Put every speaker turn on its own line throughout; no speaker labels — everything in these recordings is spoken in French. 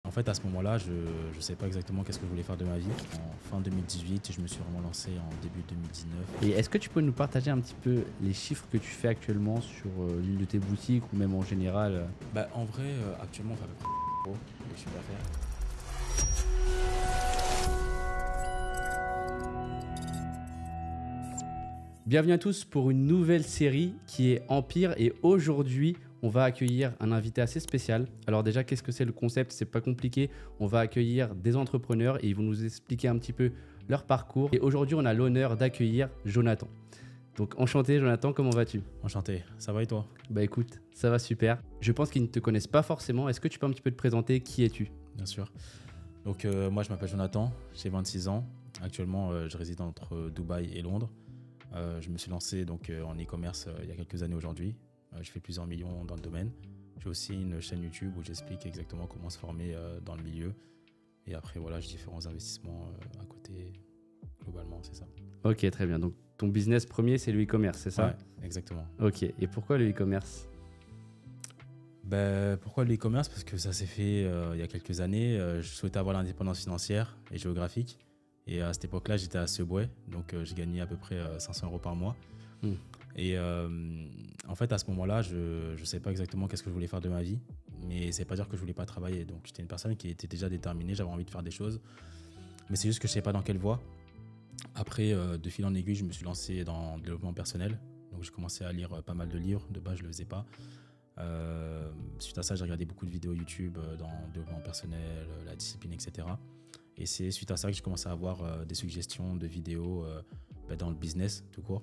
En fait, à ce moment-là, je ne sais pas exactement qu'est-ce que je voulais faire de ma vie. En fin 2018, je me suis vraiment lancé en début 2019.
Et est-ce que tu peux nous partager un petit peu les chiffres que tu fais actuellement sur l'une de tes boutiques ou même en général
Bah, en vrai, actuellement, on fait à peu près euros de chiffre d'affaires.
Bienvenue à tous pour une nouvelle série qui est Empire et aujourd'hui on va accueillir un invité assez spécial. Alors déjà qu'est-ce que c'est le concept? C'est pas compliqué, on va accueillir des entrepreneurs et ils vont nous expliquer un petit peu leur parcours. Et aujourd'hui on a l'honneur d'accueillir Jonathan. Donc enchanté Jonathan, comment vas-tu?
Enchanté, ça va et toi?
Bah écoute, ça va super. Je pense qu'ils ne te connaissent pas forcément, est-ce que tu peux un petit peu te présenter? Qui es-tu?
Bien sûr. Donc moi, je m'appelle Jonathan, j'ai 26 ans. Actuellement, je réside entre Dubaï et Londres. Je me suis lancé donc, en e-commerce il y a quelques années aujourd'hui. Je fais plusieurs millions dans le domaine. J'ai aussi une chaîne YouTube où j'explique exactement comment se former dans le milieu. Et après, voilà, j'ai différents investissements à côté. Globalement, c'est ça.
Ok, très bien. Donc ton business premier, c'est le e-commerce, c'est ça?
Ouais, exactement.
Ok, et pourquoi le e-commerce?
Ben, pourquoi le e-commerce? Parce que ça s'est fait il y a quelques années. Je souhaitais avoir l'indépendance financière et géographique. Et à cette époque-là, j'étais à Subway. Donc, j'ai gagné à peu près 500 euros par mois.
Hmm.
Et en fait, à ce moment-là, je ne sais pas exactement qu'est-ce que je voulais faire de ma vie. Mais c'est pas dire que je voulais pas travailler. Donc, j'étais une personne qui était déjà déterminée. J'avais envie de faire des choses. Mais c'est juste que je ne savais pas dans quelle voie. Après, de fil en aiguille, je me suis lancé dans le développement personnel. Donc, j'ai commencé à lire pas mal de livres. De base, je ne le faisais pas. Suite à ça, j'ai regardé beaucoup de vidéos YouTube dans le développement personnel, la discipline, etc. Et c'est suite à ça que j'ai commencé à avoir des suggestions de vidéos dans le business tout court.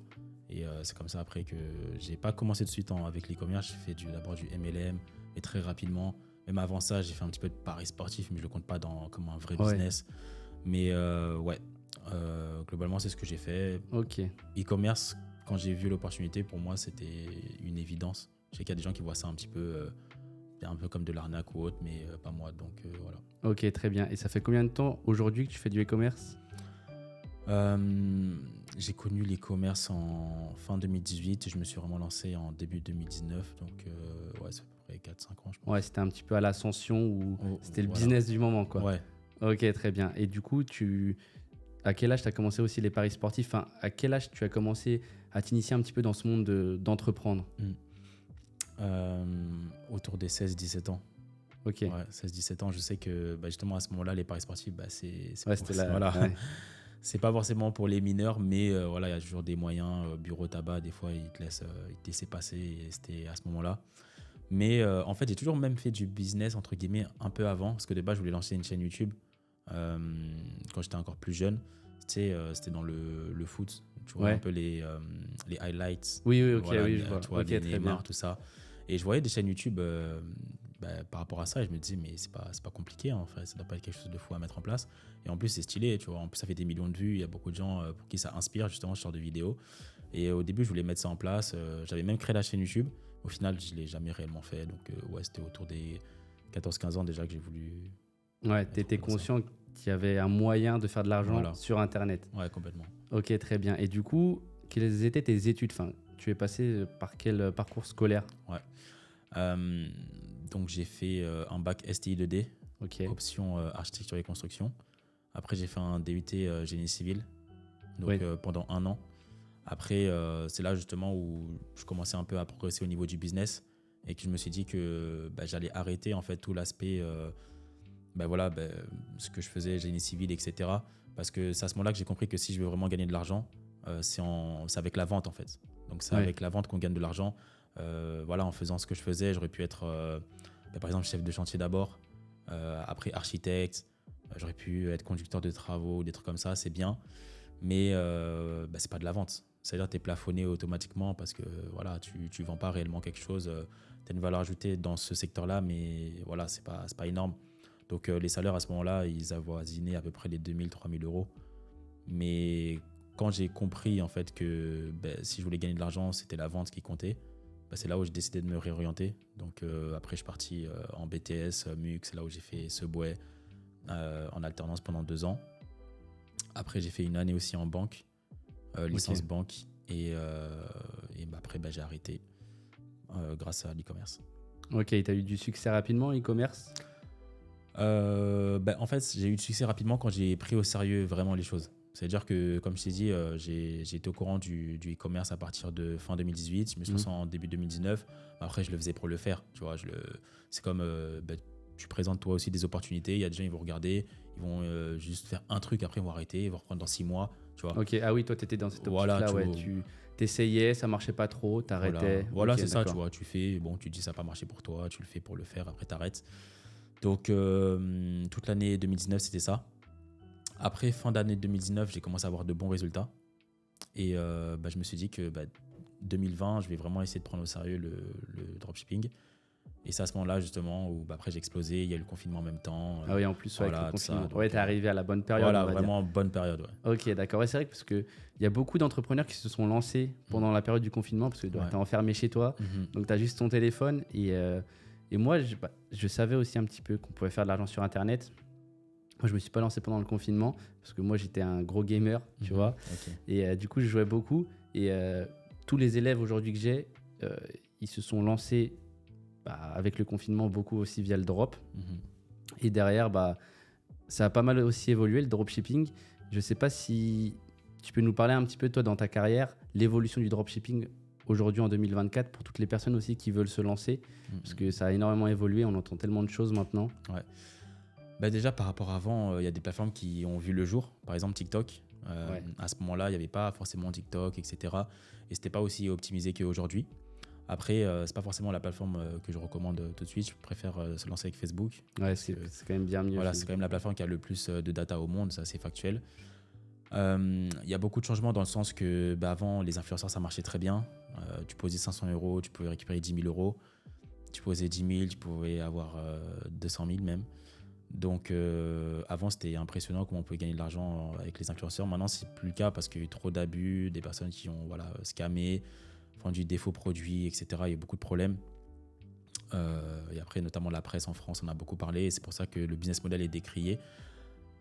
Et c'est comme ça après que j'ai pas commencé de suite avec l'e-commerce. J'ai fait d'abord du MLM, mais très rapidement. Même avant ça, j'ai fait un petit peu de paris sportif, mais je le compte pas comme un vrai business. Mais ouais, globalement, c'est ce que j'ai fait.
Ok.
E-commerce, quand j'ai vu l'opportunité, pour moi, c'était une évidence. Je sais qu'il y a des gens qui voient ça un peu comme de l'arnaque ou autre, mais pas moi. Donc voilà.
Ok, très bien. Et ça fait combien de temps aujourd'hui que tu fais du e-commerce?
J'ai connu l'e-commerce en fin 2018 et je me suis vraiment lancé en début 2019. Donc ouais, c'est à peu près 4-5 ans, je pense.
Ouais, c'était un petit peu à l'ascension ou c'était le
Voilà.
business du moment, quoi.
Ouais.
Ok, très bien. Et du coup, à quel âge tu as commencé aussi les paris sportifs? Enfin, à quel âge tu as commencé à t'initier un petit peu dans ce monde d'entreprendre?
Autour des 16-17 ans.
Ok.
Ouais, 16-17 ans, je sais que justement à ce moment-là, les paris sportifs, c'est
C'était là.
voilà.
Ouais.
C'est pas forcément pour les mineurs, mais voilà, il y a toujours des moyens. Bureau tabac, des fois, ils te laissaient passer. Et c'était à ce moment-là. Mais en fait, j'ai toujours même fait du business, entre guillemets, un peu avant. Parce que de base, je voulais lancer une chaîne YouTube quand j'étais encore plus jeune. C'était dans le foot. Tu vois un peu les highlights.
Oui, ok,
voilà,
oui, je vois.
tu vois,
Ok,
les
très
Neymar,
bien.
tout ça. Et je voyais des chaînes YouTube par rapport à ça, et je me disais, mais c'est pas compliqué, en fait, ça doit pas être quelque chose de fou à mettre en place. Et en plus, c'est stylé, tu vois. En plus, ça fait des millions de vues, il y a beaucoup de gens pour qui ça inspire justement ce genre de vidéos. Et au début, je voulais mettre ça en place. J'avais même créé la chaîne YouTube. Au final, je l'ai jamais réellement fait. Donc, ouais, c'était autour des 14-15 ans déjà que j'ai voulu.
Ouais, tu étais conscient qu'il y avait un moyen de faire de l'argent sur Internet.
Ouais, complètement.
Ok, très bien. Et du coup, quelles étaient tes études? Enfin, tu es passé par quel parcours scolaire?
Ouais. Donc, j'ai fait un bac STI2D, option architecture et construction. Après, j'ai fait un DUT génie civil, donc pendant 1 an. Après, c'est là justement où je commençais un peu à progresser au niveau du business et que je me suis dit que j'allais arrêter en fait tout l'aspect, ce que je faisais, génie civil, etc. Parce que c'est à ce moment-là que j'ai compris que si je veux vraiment gagner de l'argent, c'est avec la vente en fait. Donc c'est avec la vente qu'on gagne de l'argent. En faisant ce que je faisais, j'aurais pu être par exemple chef de chantier d'abord, après architecte, j'aurais pu être conducteur de travaux, des trucs comme ça, c'est bien. Mais c'est pas de la vente. C'est-à-dire que tu es plafonné automatiquement parce que voilà, tu vends pas réellement quelque chose. Tu as une valeur ajoutée dans ce secteur-là, mais voilà, c'est pas énorme. Donc les salaires à ce moment-là, ils avoisinaient à peu près les 2000, 3000 euros. Mais quand j'ai compris en fait que si je voulais gagner de l'argent, c'était la vente qui comptait, c'est là où j'ai décidé de me réorienter. Donc après, je suis parti en BTS, MUX, c'est là où j'ai fait Subway en alternance pendant 2 ans. Après, j'ai fait une année aussi en banque, licence banque. Et après, j'ai arrêté grâce à l'e-commerce.
Ok, tu as eu du succès rapidement en e-commerce?
En fait, j'ai eu du succès rapidement quand j'ai pris au sérieux vraiment les choses. C'est-à-dire que, comme je t'ai dit, j'ai été au courant du e-commerce à partir de fin 2018. Je me suis lancé en début 2019. Après, je le faisais pour le faire. Tu vois, c'est comme tu présentes toi aussi des opportunités. Il y a des gens, ils vont regarder, ils vont juste faire un truc, après ils vont arrêter, ils vont reprendre dans 6 mois. Tu vois.
Ok, ah oui, toi, tu étais dans cette optique-là.
Voilà,
Ouais, tu essayais, ça marchait pas trop, t'arrêtais.
Voilà,
Ok,
c'est ça, tu
d'accord.
vois. Tu fais, bon, tu dis ça n'a pas marché pour toi, tu le fais pour le faire, après t'arrêtes. Donc, toute l'année 2019, c'était ça. Après, fin d'année 2019, j'ai commencé à avoir de bons résultats. Et je me suis dit que 2020, je vais vraiment essayer de prendre au sérieux le dropshipping. Et c'est à ce moment-là, justement, où après j'ai explosé. Il y a eu le confinement en même temps.
Ah oui, en plus, ouais,
voilà,
avec le
tout ça,
confinement.
donc,
Ouais, t'es arrivé à la bonne période.
Voilà,
on va
vraiment bonne période. Ouais.
dire. Ok, d'accord. Ouais, c'est vrai que parce qu'il y a beaucoup d'entrepreneurs qui se sont lancés pendant la période du confinement parce que tu es enfermé chez toi. Donc, tu as juste ton téléphone. Et moi, je savais aussi un petit peu qu'on pouvait faire de l'argent sur Internet. Moi, je me suis pas lancé pendant le confinement parce que moi, j'étais un gros gamer, tu vois.
Ok.
Et du coup, je jouais beaucoup. Et tous les élèves aujourd'hui que j'ai, ils se sont lancés avec le confinement, beaucoup aussi via le drop. Et derrière, ça a pas mal aussi évolué, le dropshipping. Je sais pas si tu peux nous parler un petit peu, toi, dans ta carrière, l'évolution du dropshipping aujourd'hui en 2024 pour toutes les personnes aussi qui veulent se lancer. Parce que ça a énormément évolué, on entend tellement de choses maintenant.
Ouais. Déjà, par rapport à avant, il y a des plateformes qui ont vu le jour. Par exemple, TikTok. À ce moment-là, il n'y avait pas forcément TikTok, etc. Et ce n'était pas aussi optimisé qu'aujourd'hui. Après, c'est pas forcément la plateforme que je recommande tout de suite. Je préfère se lancer avec Facebook.
Ouais, c'est quand même bien mieux.
Voilà, c'est quand même la plateforme qui a le plus de data au monde, ça c'est factuel. Il y a beaucoup de changements dans le sens que avant, les influenceurs, ça marchait très bien. Tu posais 500 €, tu pouvais récupérer 10 000 €. Tu posais 10 000, tu pouvais avoir 200 000 même. Donc avant, c'était impressionnant comment on pouvait gagner de l'argent avec les influenceurs. Maintenant, c'est plus le cas parce qu'il y a eu trop d'abus, des personnes qui ont scammé, vendu des faux produits, etc. Il y a beaucoup de problèmes. Et après, notamment la presse en France, on a beaucoup parlé. Et c'est pour ça que le business model est décrié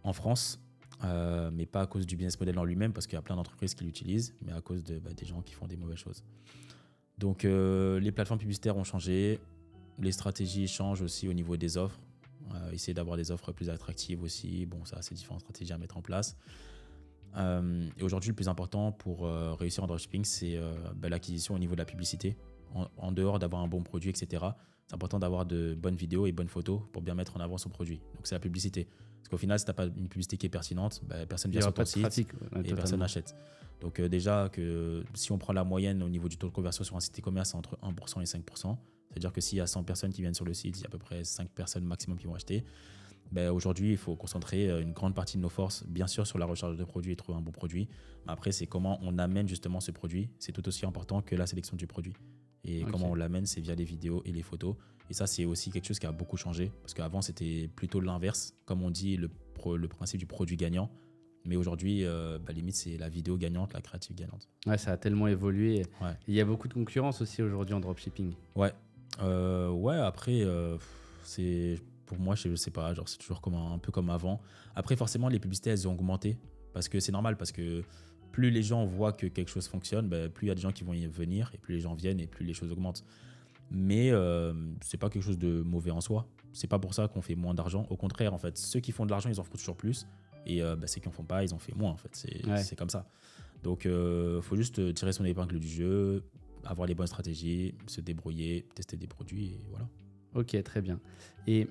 en France, mais pas à cause du business model en lui-même, parce qu'il y a plein d'entreprises qui l'utilisent, mais à cause des gens qui font des mauvaises choses. Donc, les plateformes publicitaires ont changé. Les stratégies changent aussi au niveau des offres. Essayer d'avoir des offres plus attractives aussi. Bon, ça, c'est différentes stratégies à mettre en place. Et aujourd'hui, le plus important pour réussir en dropshipping, c'est l'acquisition au niveau de la publicité. En dehors d'avoir un bon produit, etc., c'est important d'avoir de bonnes vidéos et bonnes photos pour bien mettre en avant son produit. Donc, c'est la publicité. Parce qu'au final, si tu n'as pas une publicité qui est pertinente, personne ne vient sur ton site et personne n'achète. Donc, déjà, que si on prend la moyenne au niveau du taux de conversion sur un site e-commerce, c'est entre 1% et 5%. C'est-à-dire que s'il y a 100 personnes qui viennent sur le site, il y a à peu près 5 personnes maximum qui vont acheter. Aujourd'hui, il faut concentrer une grande partie de nos forces, bien sûr, sur la recherche de produits et trouver un bon produit. Mais après, c'est comment on amène justement ce produit. C'est tout aussi important que la sélection du produit. Et comment on l'amène, c'est via les vidéos et les photos. Et ça, c'est aussi quelque chose qui a beaucoup changé. Parce qu'avant, c'était plutôt l'inverse. Comme on dit, le principe du produit gagnant. Mais aujourd'hui, limite, c'est la vidéo gagnante, la créative gagnante.
Ouais, ça a tellement évolué.
Ouais.
Il y a beaucoup de concurrence aussi aujourd'hui en dropshipping.
Ouais. Après, pour moi, je sais pas, c'est toujours un peu comme avant. Après, forcément, les publicités, elles ont augmenté. Parce que c'est normal, parce que plus les gens voient que quelque chose fonctionne, plus il y a des gens qui vont y venir, et plus les gens viennent, et plus les choses augmentent. Mais c'est pas quelque chose de mauvais en soi. C'est pas pour ça qu'on fait moins d'argent. Au contraire, en fait, ceux qui font de l'argent, ils en font toujours plus. Et ceux qui en font pas, ils en font moins, en fait. C'est comme ça. Donc, faut juste tirer son épingle du jeu, avoir les bonnes stratégies, se débrouiller, tester des produits, et voilà.
Ok, très bien. Et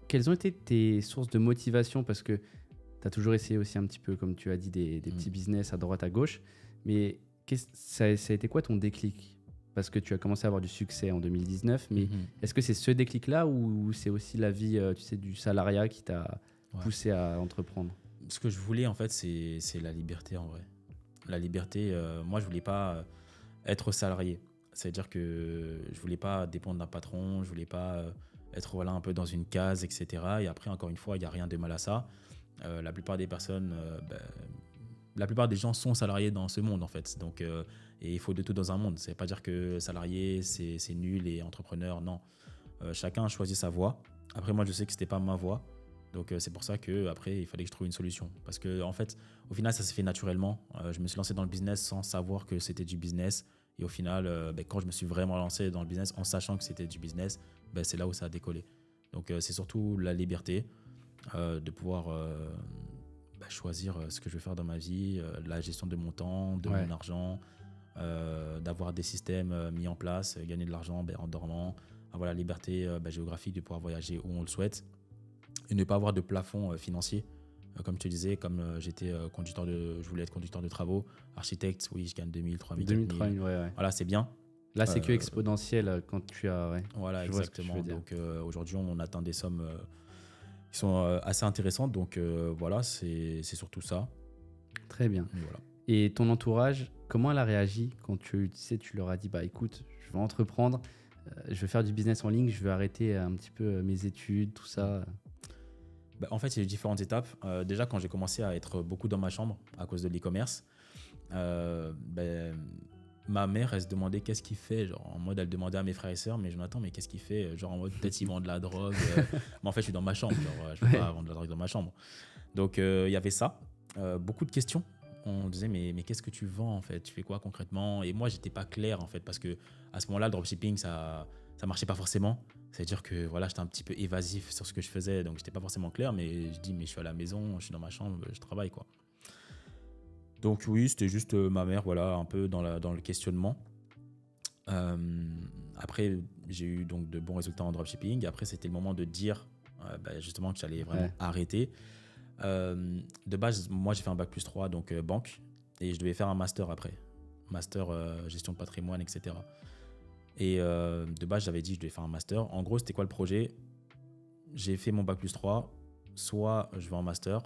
quelles ont été tes sources de motivation? Parce que tu as toujours essayé aussi un petit peu, comme tu as dit, des petits business à droite, à gauche. Mais ça a été quoi ton déclic? Parce que tu as commencé à avoir du succès en 2019. Mais est-ce que c'est ce déclic-là ou c'est aussi la vie du salariat qui t'a poussé à entreprendre?
Ce que je voulais, en fait, c'est la liberté, en vrai. La liberté, moi, je voulais pas être salarié. C'est-à-dire que je voulais pas dépendre d'un patron, je voulais pas être un peu dans une case, etc. Et après, encore une fois, il n'y a rien de mal à ça. La plupart des personnes, la plupart des gens sont salariés dans ce monde, en fait. Donc, et il faut de tout dans un monde. Ça ne veut pas dire que salarié, c'est nul et entrepreneur, non. Chacun a choisi sa voie. Après, moi, je sais que ce n'était pas ma voie. Donc, c'est pour ça qu'après, il fallait que je trouve une solution. Parce que, en fait, au final, ça s'est fait naturellement. Je me suis lancé dans le business sans savoir que c'était du business. Et au final, quand je me suis vraiment lancé dans le business en sachant que c'était du business, c'est là où ça a décollé. Donc, c'est surtout la liberté de pouvoir choisir ce que je veux faire dans ma vie, la gestion de mon temps, de mon argent, d'avoir des systèmes mis en place, gagner de l'argent en dormant, avoir la liberté géographique de pouvoir voyager où on le souhaite et ne pas avoir de plafond financier. Comme je te disais, comme je voulais être conducteur de travaux, architecte, oui, je gagne 2000, 3000, 4000.
Ouais.
Voilà, c'est bien.
Là, c'est que exponentiel quand tu as... Ouais.
Voilà, exactement. Donc aujourd'hui, on atteint des sommes qui sont assez intéressantes. Donc voilà, c'est surtout ça.
Très bien.
Voilà.
Et ton entourage, comment elle a réagi quand tu leur as dit, bah écoute, je vais entreprendre, je vais faire du business en ligne, je vais arrêter un petit peu mes études, tout ça.
En fait, il y a eu différentes étapes. Déjà, quand j'ai commencé à être beaucoup dans ma chambre à cause de l'e-commerce, ma mère, elle se demandait qu'est-ce qu'il fait. Genre, en mode, elle demandait à mes frères et sœurs, mais Jonathan, mais qu'est-ce qu'il fait? Genre, en mode, peut-être il vend de la drogue. Mais en fait, je suis dans ma chambre. Genre, je ne peux pas vendre de la drogue dans ma chambre. Donc, il y avait ça. Beaucoup de questions. On disait, mais qu'est-ce que tu vends en fait? Tu fais quoi concrètement? Et moi, j'étais pas clair en fait, parce que à ce moment-là, le dropshipping, ça marchait pas forcément. C'est-à-dire que voilà, j'étais un petit peu évasif sur ce que je faisais, donc j'étais pas forcément clair, mais je dis, mais je suis à la maison, je suis dans ma chambre, je travaille quoi. Donc oui, c'était juste ma mère, voilà, un peu dans le questionnement. Après, j'ai eu donc de bons résultats en dropshipping. Après, c'était le moment de dire justement que j'allais vraiment arrêter. De base, moi j'ai fait un bac+3, donc banque, et je devais faire un master après, master gestion de patrimoine, etc. Et de base, j'avais dit que je devais faire un master. En gros, c'était quoi le projet? J'ai fait mon bac+3, soit je vais en master,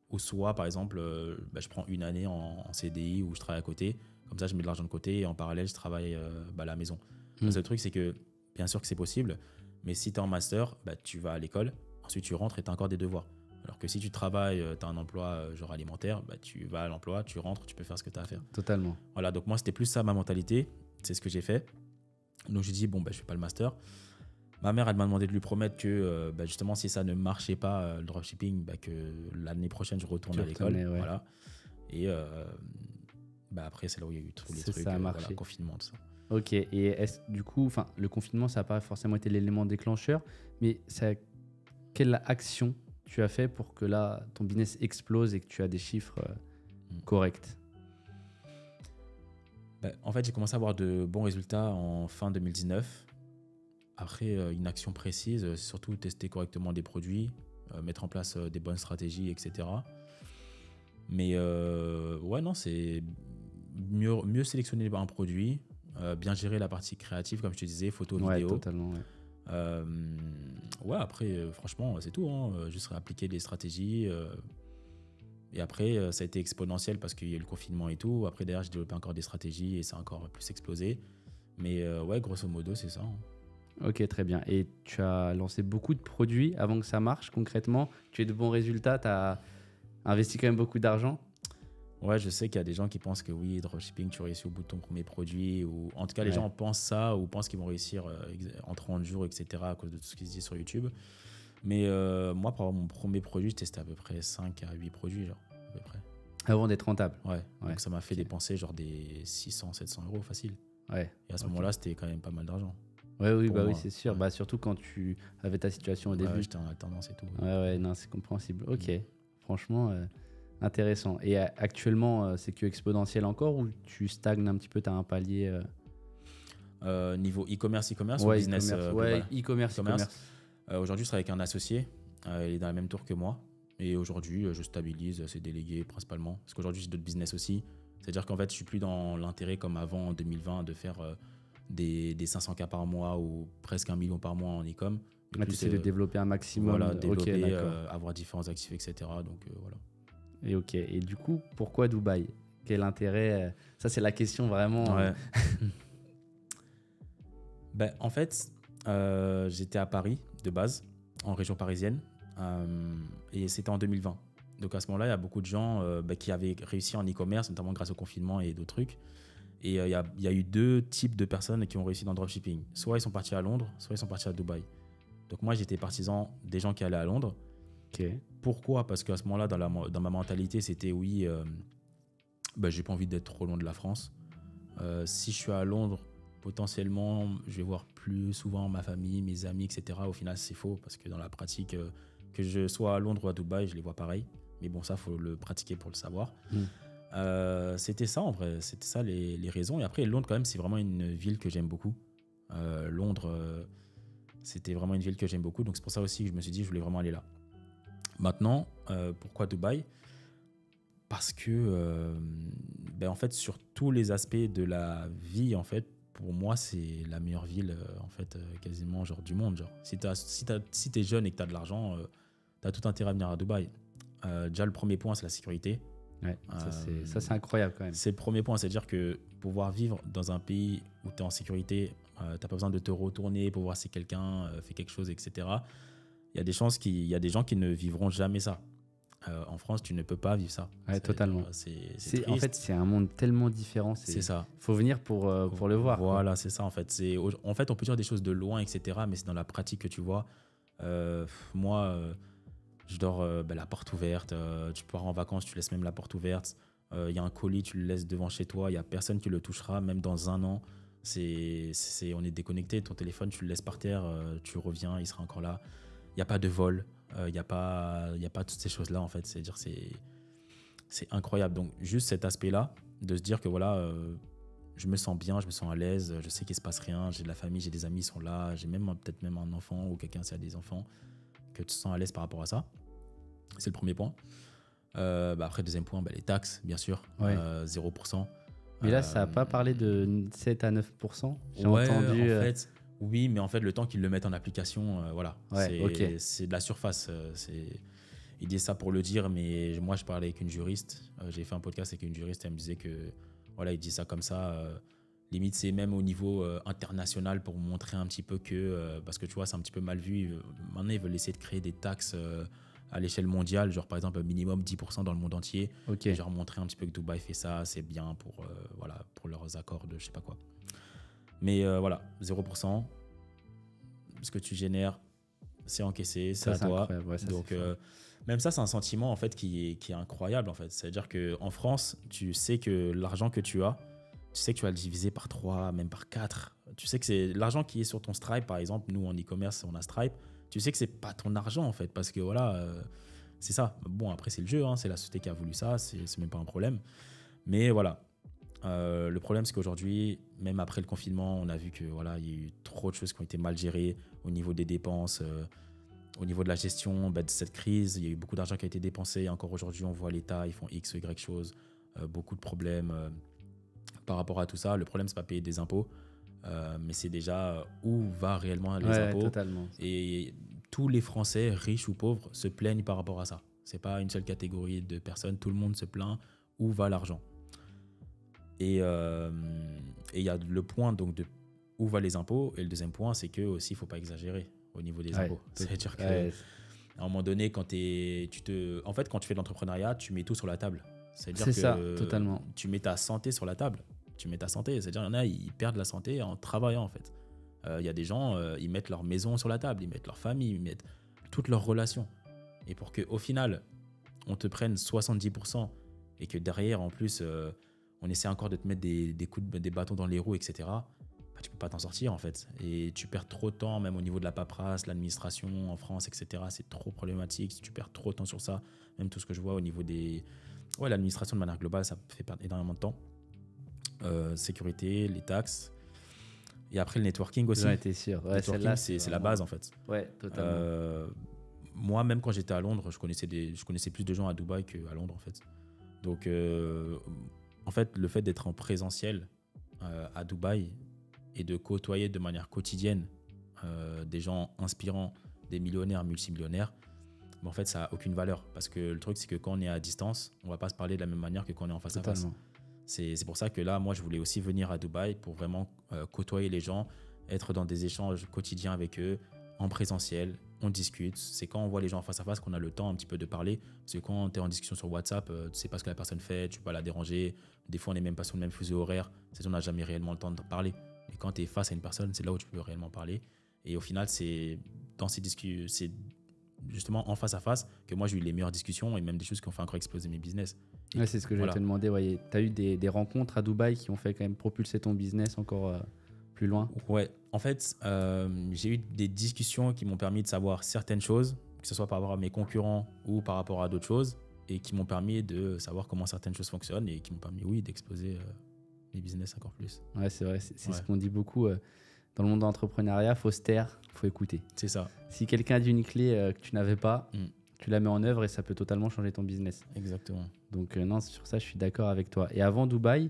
ou soit par exemple, je prends une année en CDI où je travaille à côté. Comme ça, je mets de l'argent de côté et en parallèle, je travaille à la maison. Le seul truc, c'est que bien sûr que c'est possible, mais si tu es en master, tu vas à l'école, ensuite tu rentres et tu as encore des devoirs. Alors que si tu travailles, tu as un emploi genre alimentaire, tu vas à l'emploi, tu rentres, tu peux faire ce que tu as à faire.
Totalement.
Voilà, donc moi, c'était plus ça ma mentalité. C'est ce que j'ai fait. Donc, j'ai dit, je fais pas le master. Ma mère, elle m'a demandé de lui promettre que justement, si ça ne marchait pas, le dropshipping, que l'année prochaine, je retourne à l'école.
Ouais.
Voilà. Et après, c'est là où il y a eu tous les trucs,
ça a marché.
voilà, confinement, tout ça.
Ok, et est-ce du coup, le confinement, ça n'a pas forcément été l'élément déclencheur, mais quelle action tu as fait pour que là, ton business explose et que tu as des chiffres corrects?
En fait, j'ai commencé à avoir de bons résultats en fin 2019. Après, une action précise, c'est surtout tester correctement des produits, mettre en place des bonnes stratégies, etc. Mais non, c'est mieux sélectionner un produit, bien gérer la partie créative, comme je te disais, photo, vidéo.
Totalement,
après, franchement, c'est tout. Juste appliquer des stratégies. Et après, ça a été exponentiel parce qu'il y a eu le confinement et tout. Après, derrière, j'ai développé encore des stratégies et ça a encore plus explosé. Mais grosso modo, c'est ça.
Ok, très bien. Et tu as lancé beaucoup de produits avant que ça marche concrètement. Tu as eu de bons résultats, tu as investi quand même beaucoup d'argent.
Ouais, je sais qu'il y a des gens qui pensent que oui, dropshipping, tu réussis au bout de ton premier produit. Ou en tout cas, les gens pensent ça ou pensent qu'ils vont réussir en 30 jours, etc. à cause de tout ce qui se dit sur YouTube. Mais moi, pour avoir mon premier produit, j'ai testé à peu près 5 à 8 produits, genre, à peu près.
Avant d'être rentable.
Ouais. Donc ça m'a fait dépenser genre des 600, 700 euros facile.
Ouais.
Et à ce moment-là, c'était quand même pas mal d'argent.
Oui, c'est sûr. Ouais. Surtout quand tu avais ta situation au début.
J'étais en alternance et tout.
Non, c'est compréhensible. Ok, franchement, intéressant. Et actuellement, c'est que exponentiel encore ou tu stagnes un petit peu, tu as un palier
niveau e-commerce ou business
e-commerce.
Aujourd'hui, je travaille avec un associé. Il est dans la même tour que moi. Et aujourd'hui, je stabilise ses délégués principalement. Parce qu'aujourd'hui, j'ai d'autres business aussi. C'est-à-dire qu'en fait, je suis plus dans l'intérêt comme avant en 2020 de faire des 500K par mois ou presque 1 million par mois en e-com.
Tu essaies de développer un maximum.
Voilà, développer, avoir différents actifs, etc. Donc voilà.
Et ok. Et du coup, pourquoi Dubaï? Quel intérêt? Ça, c'est la question vraiment.
Ouais. En fait, j'étais à Paris de base, en région parisienne. Et c'était en 2020. Donc à ce moment-là, il y a beaucoup de gens qui avaient réussi en e-commerce, notamment grâce au confinement et d'autres trucs. Et il y a eu 2 types de personnes qui ont réussi dans le dropshipping. Soit ils sont partis à Londres, soit ils sont partis à Dubaï. Donc moi, j'étais partisan des gens qui allaient à Londres.
Okay.
Pourquoi? Parce qu'à ce moment-là, dans ma mentalité, c'était j'ai pas envie d'être trop loin de la France. Si je suis à Londres, potentiellement, je vais voir plus souvent ma famille, mes amis, etc. Au final, c'est faux parce que dans la pratique, que je sois à Londres ou à Dubaï, je les vois pareil. Mais bon, ça, il faut le pratiquer pour le savoir. C'était ça, en vrai. C'était ça les raisons. Et après, Londres, quand même, c'est vraiment une ville que j'aime beaucoup. Londres, c'était vraiment une ville que j'aime beaucoup. Donc, c'est pour ça aussi que je me suis dit que je voulais vraiment aller là. Maintenant, pourquoi Dubaï ? Parce que, en fait, sur tous les aspects de la vie, en fait, pour moi, c'est la meilleure ville, en fait, quasiment genre du monde. Genre. Si t'es jeune et que tu as de l'argent, tu as tout intérêt à venir à Dubaï. Déjà, le premier point, c'est la sécurité.
Ouais, ça, c'est incroyable quand même.
C'est le premier point, c'est-à-dire que pouvoir vivre dans un pays où tu es en sécurité, tu n'as pas besoin de te retourner pour voir si quelqu'un fait quelque chose, etc. Il y a des chances qu'il y a des gens qui ne vivront jamais ça. En France, tu ne peux pas vivre ça.
Ouais, totalement.
C'est
en fait, c'est un monde tellement différent.
C'est ça.
Il faut venir pour le voir.
Voilà, c'est ça en fait. En fait, on peut dire des choses de loin, etc. Mais c'est dans la pratique que tu vois. Moi, je dors la porte ouverte. Tu pars en vacances, tu laisses même la porte ouverte. Il y a un colis, tu le laisses devant chez toi. Il n'y a personne qui le touchera, même dans un an. On est déconnecté. Ton téléphone, tu le laisses par terre. Tu reviens, il sera encore là. Il n'y a pas de vol. Il n'y a pas toutes ces choses-là, en fait. C'est-à-dire, c'est incroyable. Donc, juste cet aspect-là, de se dire que voilà, je me sens bien, je me sens à l'aise, je sais qu'il ne se passe rien, j'ai de la famille, j'ai des amis qui sont là, j'ai peut-être même un enfant ou quelqu'un qui a des enfants, que tu te sens à l'aise par rapport à ça. C'est le premier point. Après, deuxième point, les taxes, bien sûr, 0%.
Mais là, ça n'a pas parlé de 7 à 9%. J'ai
entendu.
En
fait, oui, mais en fait, le temps qu'ils le mettent en application, voilà, c'est de la surface. Ils disent ça pour le dire, mais moi, je parlais avec une juriste. J'ai fait un podcast avec une juriste, elle me disait que, voilà, ils disent ça comme ça. Limite, c'est même au niveau international pour montrer un petit peu que, parce que tu vois, c'est un petit peu mal vu. Maintenant, ils veulent essayer de créer des taxes à l'échelle mondiale, genre par exemple, minimum 10% dans le monde entier. Et genre montrer un petit peu que Dubaï fait ça, c'est bien pour leurs accords de je sais pas quoi. Mais voilà, 0%. Ce que tu génères, c'est encaissé, c'est à toi. Donc, même ça, c'est un sentiment en fait qui est incroyable. En fait. C'est-à-dire qu'en France, tu sais que l'argent que tu as, tu sais que tu vas le diviser par 3, même par 4. Tu sais que c'est l'argent qui est sur ton Stripe, par exemple. Nous, en e-commerce, on a Stripe. Tu sais que c'est pas ton argent, en fait, parce que voilà, c'est ça. Bon, après, c'est le jeu, c'est la société qui a voulu ça, c'est même pas un problème. Mais voilà. Le problème, c'est qu'aujourd'hui, même après le confinement, on a vu que voilà, il y a eu trop de choses qui ont été mal gérées au niveau des dépenses, au niveau de la gestion de cette crise. Il y a eu beaucoup d'argent qui a été dépensé. Et encore aujourd'hui, on voit l'État, ils font X, Y choses, beaucoup de problèmes par rapport à tout ça. Le problème, c'est pas payer des impôts, mais c'est déjà où va réellement les impôts.
Totalement.
Et tous les Français, riches ou pauvres, se plaignent par rapport à ça. C'est pas une seule catégorie de personnes. Tout le monde se plaint où va l'argent. Et il y a le point donc de où va les impôts, et le deuxième point, c'est que aussi il faut pas exagérer au niveau des impôts. C'est-à-dire que à un moment donné, quand quand tu fais de l'entrepreneuriat, tu mets tout sur la table. C'est-à-dire
totalement.
Tu mets ta santé sur la table. Tu mets ta santé. C'est-à-dire qu'il y en a, ils perdent la santé en travaillant en fait. Il y a des gens, ils mettent leur maison sur la table, ils mettent leur famille, ils mettent toutes leurs relations. Et pour qu'au final, on te prenne 70% et que derrière, en plus, on essaie encore de te mettre des bâtons dans les roues, etc., tu peux pas t'en sortir en fait. Et tu perds trop de temps, même au niveau de la paperasse, l'administration en France, etc. C'est trop problématique. Si tu perds trop de temps sur ça, même tout ce que je vois au niveau l'administration de manière globale, ça fait perdre énormément de temps. Sécurité, les taxes. Et après, le networking aussi.
J'en étais sûr.
Le networking, c'est la base en fait.
Ouais, totalement.
Moi, même quand j'étais à Londres, je connaissais plus de gens à Dubaï qu'à Londres en fait. Donc, en fait, le fait d'être en présentiel à Dubaï et de côtoyer de manière quotidienne des gens inspirants, des millionnaires, multimillionnaires, en fait, ça n'a aucune valeur. Parce que le truc, c'est que quand on est à distance, on ne va pas se parler de la même manière que quand on est en face à face. C'est pour ça que là, moi, je voulais aussi venir à Dubaï pour vraiment côtoyer les gens, être dans des échanges quotidiens avec eux, en présentiel. On discute. C'est quand on voit les gens en face à face qu'on a le temps un petit peu de parler. Parce que quand tu es en discussion sur WhatsApp, tu ne sais pas ce que la personne fait, tu peux pas la déranger. Des fois, on n'est même pas sur le même fuseau horaire. On n'a jamais réellement le temps de parler. Mais quand tu es face à une personne, c'est là où tu peux réellement parler. Et au final, c'est dans ces discussions, c'est justement en face à face que moi, j'ai eu les meilleures discussions et même des choses qui ont fait encore exploser mes business.
Ouais, c'est ce que je vais te demander. Ouais. Tu as eu des rencontres à Dubaï qui ont fait quand même propulser ton business encore plus loin?
Ouais, en fait, j'ai eu des discussions qui m'ont permis de savoir certaines choses, que ce soit par rapport à mes concurrents ou par rapport à d'autres choses, et qui m'ont permis de savoir comment certaines choses fonctionnent et qui m'ont permis, oui, d'exploser mes business encore plus.
Ouais, c'est vrai, c'est
Ouais.
ce qu'on dit beaucoup dans le monde de l'entrepreneuriat, faut se taire, faut écouter.
C'est ça,
Si quelqu'un dit une clé que tu n'avais pas,
Mm.
tu la mets en œuvre et ça peut totalement changer ton business.
exactement.
Donc non, sur ça, je suis d'accord avec toi. Et avant Dubaï,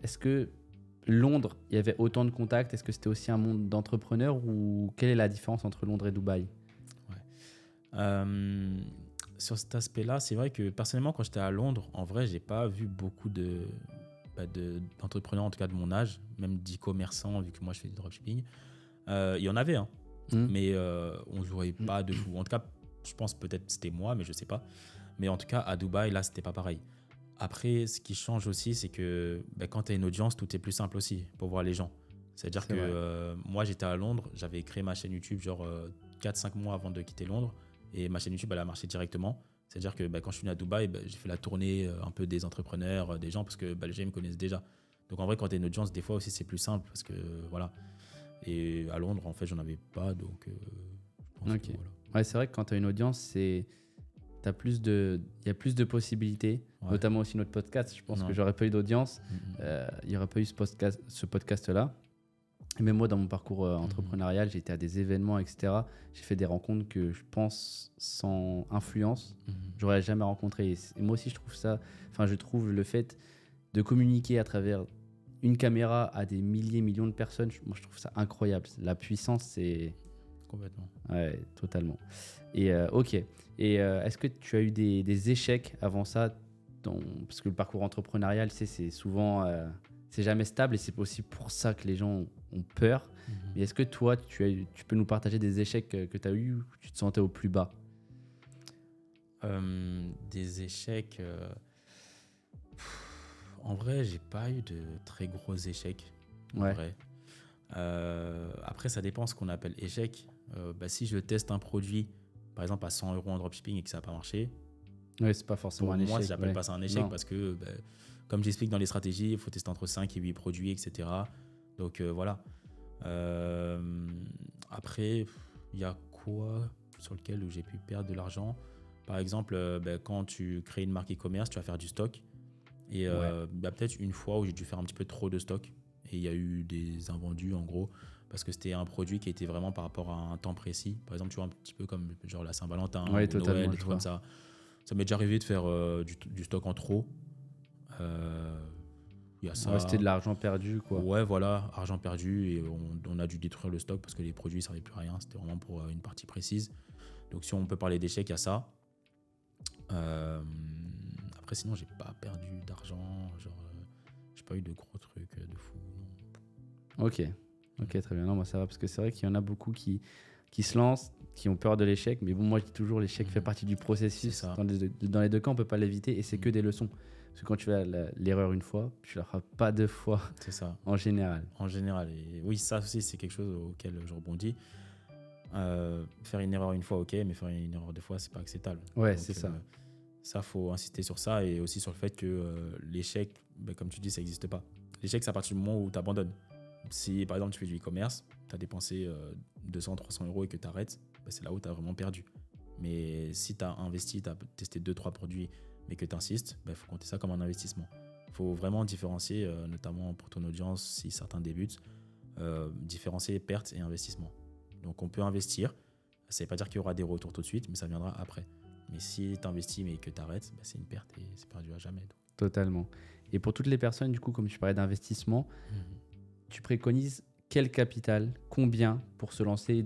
est-ce que Londres, il y avait autant de contacts? Est-ce que c'était aussi un monde d'entrepreneurs ou quelle est la différence entre Londres et Dubaï?
Sur cet aspect-là, c'est vrai que personnellement, quand j'étais à Londres, en vrai, j'ai pas vu beaucoup d'entrepreneurs, en tout cas de mon âge, même d'e-commerçants, vu que moi je fais du dropshipping. Il y en avait, hein, mais on ne jouait pas de fou. En tout cas, je pense peut-être que c'était moi, mais je sais pas. Mais en tout cas, à Dubaï, là, c'était pas pareil. Après, ce qui change aussi, c'est que quand tu as une audience, tout est plus simple aussi pour voir les gens. C'est-à-dire
C'est
que moi, j'étais à Londres, j'avais créé ma chaîne YouTube genre 4-5 mois avant de quitter Londres. Et ma chaîne YouTube, elle a marché directement. C'est-à-dire que quand je suis venu à Dubaï, j'ai fait la tournée un peu des entrepreneurs, des gens, parce que les gens ils me connaissent déjà. Donc en vrai, quand tu as une audience, des fois aussi, c'est plus simple. Parce que voilà. Et à Londres, en fait, j'en avais pas. Donc je pense
Ok.
que voilà.
Ouais, c'est vrai que quand tu as une audience, il y a plus de possibilités,
Ouais.
notamment aussi notre podcast. Je pense
Non.
que j'aurais pas eu d'audience,
Mhm.
il n'y aurait pas eu ce podcast-là. Et même moi, dans mon parcours entrepreneurial, j'ai été à des événements, etc. J'ai fait des rencontres que je pense, sans influence,
Mhm.
j'aurais jamais rencontré. Et moi aussi, je trouve le fait de communiquer à travers une caméra à des milliers, millions de personnes, moi, je trouve ça incroyable. La puissance, c'est...
Complètement.
Ouais, totalement. Et ok. Et est-ce que tu as eu des échecs avant ça parce que le parcours entrepreneurial, c'est souvent... c'est jamais stable et c'est aussi pour ça que les gens ont peur.
Mhm.
Mais est-ce que toi, tu peux nous partager des échecs que tu as eu où tu te sentais au plus bas?
Des échecs. En vrai, j'ai pas eu de très gros échecs. En
Ouais.
vrai. Après, ça dépend ce qu'on appelle échec. Si je teste un produit, par exemple à 100 € en dropshipping et que ça n'a pas marché,
Ouais, c'est pas forcément
pour
un
moi,
échec.
je n'appelle
ouais.
pas ça un échec
Non.
parce que, comme j'explique dans les stratégies, il faut tester entre 5 et 8 produits, etc. Donc voilà. Après, il y a quoi sur lequel où j'ai pu perdre de l'argent? Par exemple, quand tu crées une marque e-commerce, tu vas faire du stock. Et peut-être une fois où j'ai dû faire un petit peu trop de stock. Et il y a eu des invendus en gros. Parce que c'était un produit qui était vraiment par rapport à un temps précis. Par exemple, tu vois, un petit peu comme genre la Saint-Valentin
Ouais,
ou
totalement,
Noël, des
je
trucs
vois.
comme ça. Ça m'est déjà arrivé de faire du stock en trop. Il y a ça.
Ouais, c'était de l'argent perdu, quoi.
Ouais, voilà, argent perdu. Et on a dû détruire le stock parce que les produits ne servaient plus à rien. C'était vraiment pour une partie précise. Donc, si on peut parler d'échec, il y a ça. Après, sinon, j'ai pas perdu d'argent. Genre, j'ai pas eu de gros trucs de fou. Non.
Ok, très bien. Non, moi, ça va parce que c'est vrai qu'il y en a beaucoup qui se lancent, qui ont peur de l'échec. Mais bon, moi, je dis toujours, l'échec fait partie du processus.
C'est ça.
Dans les deux cas, on peut pas l'éviter et c'est que des leçons. Parce que quand tu fais l'erreur une fois, tu la feras pas deux fois
C'est ça.
en général.
En général. Et oui, ça aussi, c'est quelque chose auquel je rebondis. Faire une erreur une fois, ok, mais faire une erreur deux fois, c'est pas acceptable.
Ouais,
Donc,
c'est ça.
Ça, faut insister sur ça et aussi sur le fait que l'échec, comme tu dis, ça n'existe pas. L'échec, c'est à partir du moment où tu abandonnes. Si par exemple tu fais du e-commerce, tu as dépensé 200-300 € et que tu arrêtes, c'est là où tu as vraiment perdu. Mais si tu as investi, tu as testé 2-3 produits, mais que tu insistes, faut compter ça comme un investissement. Il faut vraiment différencier, notamment pour ton audience, si certains débutent, différencier perte et investissement. Donc on peut investir, ça ne veut pas dire qu'il y aura des retours tout de suite, mais ça viendra après. Mais si tu investis mais que tu arrêtes, c'est une perte et c'est perdu à jamais. Donc.
Totalement. Et pour toutes les personnes, du coup, comme tu parlais d'investissement, tu préconises quel capital, combien pour se lancer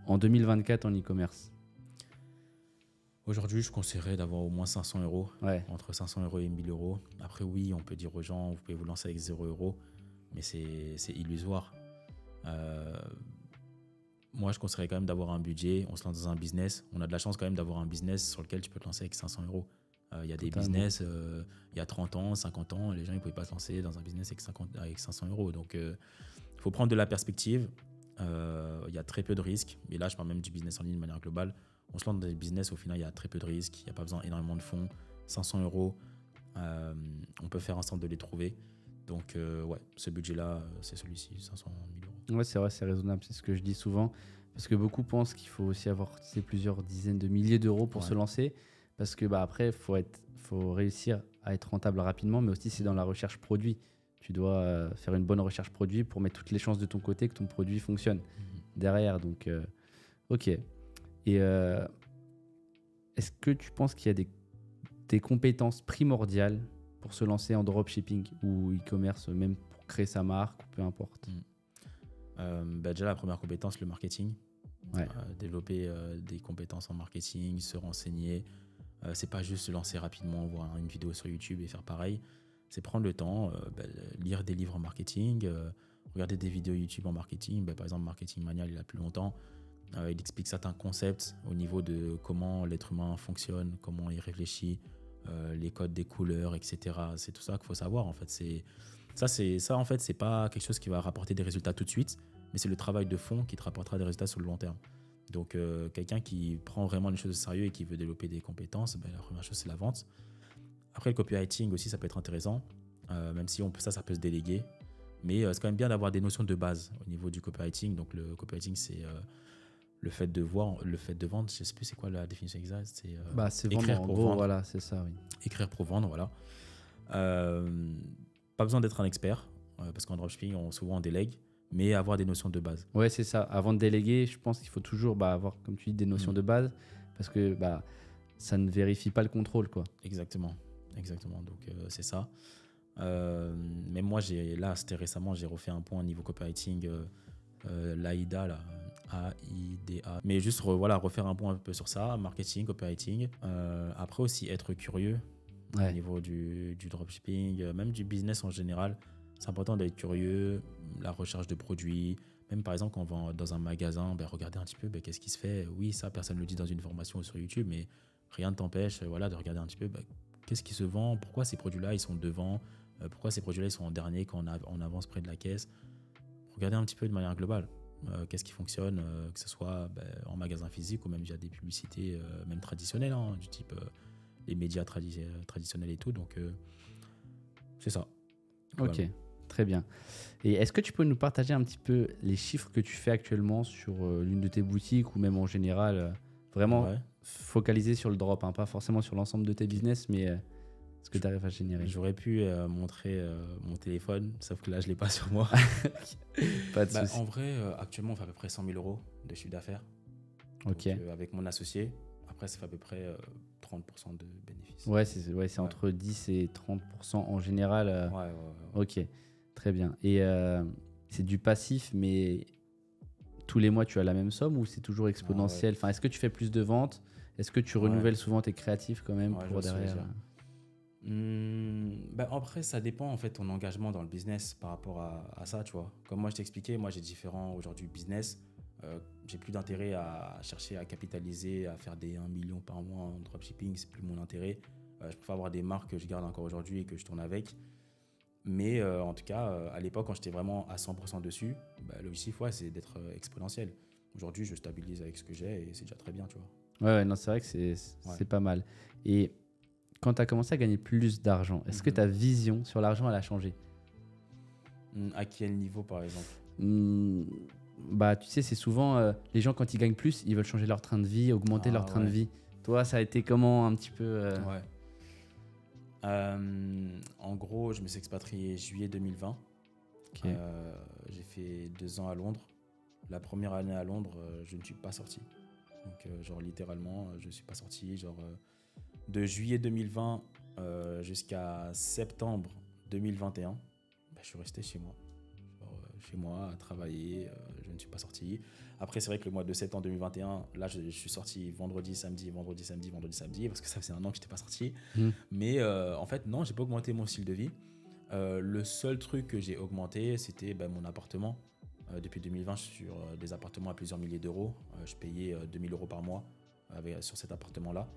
en 2024 en e-commerce?
Aujourd'hui, je conseillerais d'avoir au moins 500 €,
Ouais,
entre 500 € et 1000 €. Après, oui, on peut dire aux gens, vous pouvez vous lancer avec 0 €, mais c'est illusoire. Moi, je conseillerais quand même d'avoir un budget. On se lance dans un business. On a de la chance quand même d'avoir un business sur lequel tu peux te lancer avec 500 €. Il y a des
Totalement.
business, il y a 30 ans, 50 ans, les gens ne pouvaient pas se lancer dans un business avec 500 €. Donc, il faut prendre de la perspective. Il y a très peu de risques. Et là, je parle même du business en ligne de manière globale. On se lance dans des business, au final, il y a très peu de risques. Il n'y a pas besoin d'énormément de fonds. 500 €, on peut faire en sorte de les trouver. Donc, ouais, ce budget-là, c'est celui-ci, 500 000 euros.
Ouais, c'est vrai, c'est raisonnable. C'est ce que je dis souvent. Parce que beaucoup pensent qu'il faut aussi avoir plusieurs dizaines de milliers d'euros pour se lancer. Parce que après, faut réussir à être rentable rapidement. Mais aussi, c'est dans la recherche produit. Tu dois faire une bonne recherche produit pour mettre toutes les chances de ton côté que ton produit fonctionne derrière. Donc, ok. Et est-ce que tu penses qu'il y a des compétences primordiales pour se lancer en dropshipping ou e-commerce, même pour créer sa marque, ou peu importe?
Déjà, la première compétence, le marketing.
Ouais.
Développer des compétences en marketing, se renseigner. C'est pas juste se lancer rapidement, voir une vidéo sur YouTube et faire pareil. C'est prendre le temps, lire des livres en marketing, regarder des vidéos YouTube en marketing. Par exemple, Marketing Mania, il a plus longtemps. Il explique certains concepts au niveau de comment l'être humain fonctionne, comment il réfléchit, les codes des couleurs, etc. C'est tout ça qu'il faut savoir. En fait, en fait, c'est pas quelque chose qui va rapporter des résultats tout de suite, mais c'est le travail de fond qui te rapportera des résultats sur le long terme. Donc, quelqu'un qui prend vraiment les choses au sérieux et qui veut développer des compétences, la première chose, c'est la vente. Après, le copywriting aussi, ça peut être intéressant, même si ça peut se déléguer. Mais c'est quand même bien d'avoir des notions de base au niveau du copywriting. Donc, le copywriting, c'est le fait de vendre. Je ne sais plus c'est quoi la définition exacte.
C'est écrire pour vendre. Voilà, c'est ça, oui.
Écrire pour vendre, voilà. Pas besoin d'être un expert, parce qu'en dropshipping, souvent on délègue, mais avoir des notions de base.
Ouais, c'est ça. Avant de déléguer, je pense qu'il faut toujours avoir, comme tu dis, des notions de base, parce que ça ne vérifie pas le contrôle, quoi.
Exactement. Donc, c'est ça. Même moi, c'était récemment, j'ai refait un point au niveau copywriting, l'AIDA, là, AIDA. Mais juste refaire un point un peu sur ça, marketing, copywriting. Après aussi, être curieux au niveau du dropshipping, même du business en général. C'est important d'être curieux, la recherche de produits. Même par exemple, quand on va dans un magasin, regarder un petit peu qu'est-ce qui se fait. Oui, ça, personne ne le dit dans une formation ou sur YouTube, mais rien ne t'empêche de regarder un petit peu qu'est-ce qui se vend, pourquoi ces produits-là ils sont devant, pourquoi ces produits-là ils sont en dernier quand on avance près de la caisse. Regardez un petit peu de manière globale qu'est-ce qui fonctionne, que ce soit en magasin physique ou même via des publicités même traditionnelles, du type les médias traditionnels et tout. Donc, c'est ça.
Ok, très bien. Et est-ce que tu peux nous partager un petit peu les chiffres que tu fais actuellement sur l'une de tes boutiques ou même en général, vraiment focalisé sur le drop, pas forcément sur l'ensemble de tes business, mais ce que tu arrives à générer.
J'aurais pu montrer mon téléphone, sauf que là, je ne l'ai pas sur moi.
Pas de souci.
En vrai, actuellement, on fait à peu près 100 000 euros de chiffre d'affaires.
Ok.
Donc, avec mon associé, après, ça fait à peu près 30% de bénéfices.
Ouais, c'est entre 10 et 30% en général.
Ouais.
Ok, très bien. Et c'est du passif, mais tous les mois, tu as la même somme ou c'est toujours exponentiel? Est-ce que tu fais plus de ventes? Est-ce que tu renouvelles souvent tes créatifs quand même pour derrière?
Après, ça dépend en fait ton engagement dans le business par rapport à ça, tu vois. Comme moi, je t'expliquais, moi, j'ai différents aujourd'hui business. J'ai plus d'intérêt à chercher à capitaliser, à faire des 1 million par mois en dropshipping, c'est plus mon intérêt. Je préfère avoir des marques que je garde encore aujourd'hui et que je tourne avec. Mais en tout cas, à l'époque, quand j'étais vraiment à 100% dessus, l'objectif, c'est d'être exponentiel. Aujourd'hui, je stabilise avec ce que j'ai et c'est déjà très bien, tu vois.
Ouais, non, c'est vrai que c'est pas mal. Et quand tu as commencé à gagner plus d'argent, est-ce que ta vision sur l'argent, elle a changé?
À quel niveau, par exemple?
Tu sais, c'est souvent les gens, quand ils gagnent plus, ils veulent changer leur train de vie, augmenter leur train de vie. Toi, ça a été comment un petit peu
En gros, je me suis expatrié juillet 2020.
Okay.
J'ai fait 2 ans à Londres. La première année à Londres, je ne suis pas sorti. Donc, littéralement, je ne suis pas sorti. De juillet 2020 jusqu'à septembre 2021, je suis resté chez moi. Chez moi, à travailler, je ne suis pas sorti. Après, c'est vrai que le mois de septembre 2021, là, je suis sorti vendredi, samedi, parce que ça faisait 1 an que je n'étais pas sorti. Mais en fait, non, je n'ai pas augmenté mon style de vie. Le seul truc que j'ai augmenté, c'était mon appartement. Depuis 2020, je suis sur des appartements à plusieurs milliers d'euros. Je payais 2 000 euros par mois sur cet appartement-là.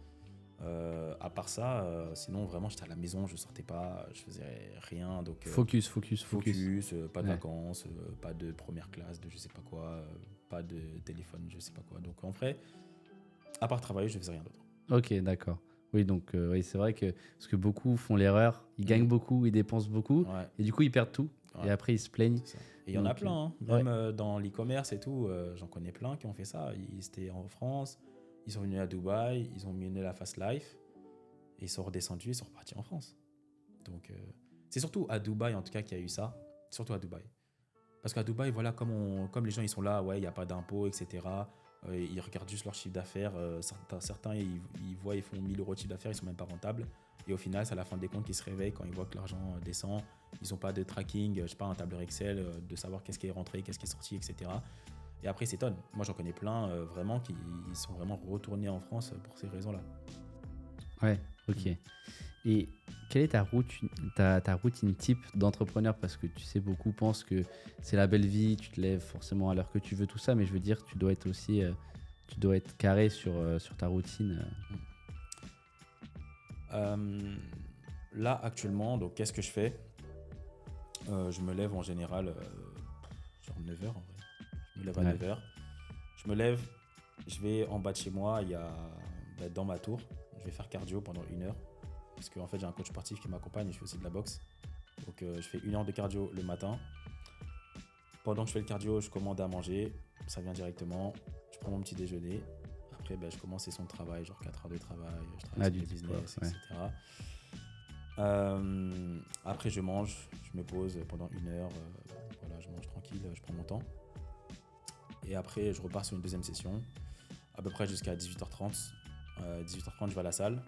À part ça, sinon vraiment j'étais à la maison, je sortais pas, je faisais rien. Donc,
focus.
Pas de vacances, pas de première classe, de je sais pas quoi, pas de téléphone, je sais pas quoi. Donc en vrai, à part travailler, je faisais rien d'autre.
Ok, d'accord. Oui, donc oui, c'est vrai que parce que beaucoup font l'erreur, ils gagnent beaucoup, ils dépensent beaucoup,
Ouais,
et du coup ils perdent tout, et
ouais,
après ils se plaignent.
c'est ça. Et il y en a
Donc,
plein, hein.
ouais.
Même dans l'e-commerce et tout, j'en connais plein qui ont fait ça. Ils étaient en France, ils sont venus à Dubaï, ils ont mené la fast life, et ils sont redescendus, ils sont repartis en France. Donc, c'est surtout à Dubaï, en tout cas, qu'il y a eu ça. Surtout à Dubaï. Parce qu'à Dubaï, voilà, comme les gens, ils sont là, ouais, il n'y a pas d'impôts, etc. Ils regardent juste leur chiffre d'affaires. Certains ils voient, ils font 1000 euros de chiffre d'affaires, ils sont même pas rentables. Et au final, c'est à la fin des comptes qu'ils se réveillent quand ils voient que l'argent descend. Ils n'ont pas de tracking, je sais pas, un tableur Excel, de savoir qu'est-ce qui est rentré, qu'est-ce qui est sorti, etc. Et après, ils s'étonnent. Moi, j'en connais plein, vraiment, qui ils sont vraiment retournés en France pour ces raisons-là.
Ouais, ok. Et quelle est ta routine type d'entrepreneur? Parce que tu sais, beaucoup pensent que c'est la belle vie, tu te lèves forcément à l'heure que tu veux, tout ça, mais je veux dire, tu dois être aussi, tu dois être carré sur ta routine.
Euh, Là, actuellement, donc, qu'est-ce que je fais? Je me lève en général, genre 9h en vrai. Je me lève à
Ouais.
9h. Je me lève, je vais en bas de chez moi, il y a dans ma tour, je vais faire cardio pendant 1 heure. Parce qu'en fait, j'ai un coach sportif qui m'accompagne et je fais aussi de la boxe. Donc, je fais 1 heure de cardio le matin. Pendant que je fais le cardio, je commande à manger. Ça vient directement. Je prends mon petit déjeuner. Après, je commence session de travail, genre 4 heures de travail. Je travaille sur
Du
le
type,
business,
ouais.
etc. Après, je mange, je me pose pendant 1 heure. Voilà, je mange tranquille, je prends mon temps. Et après, je repars sur une deuxième session, à peu près jusqu'à 18h30. 18h30, je vais à la salle.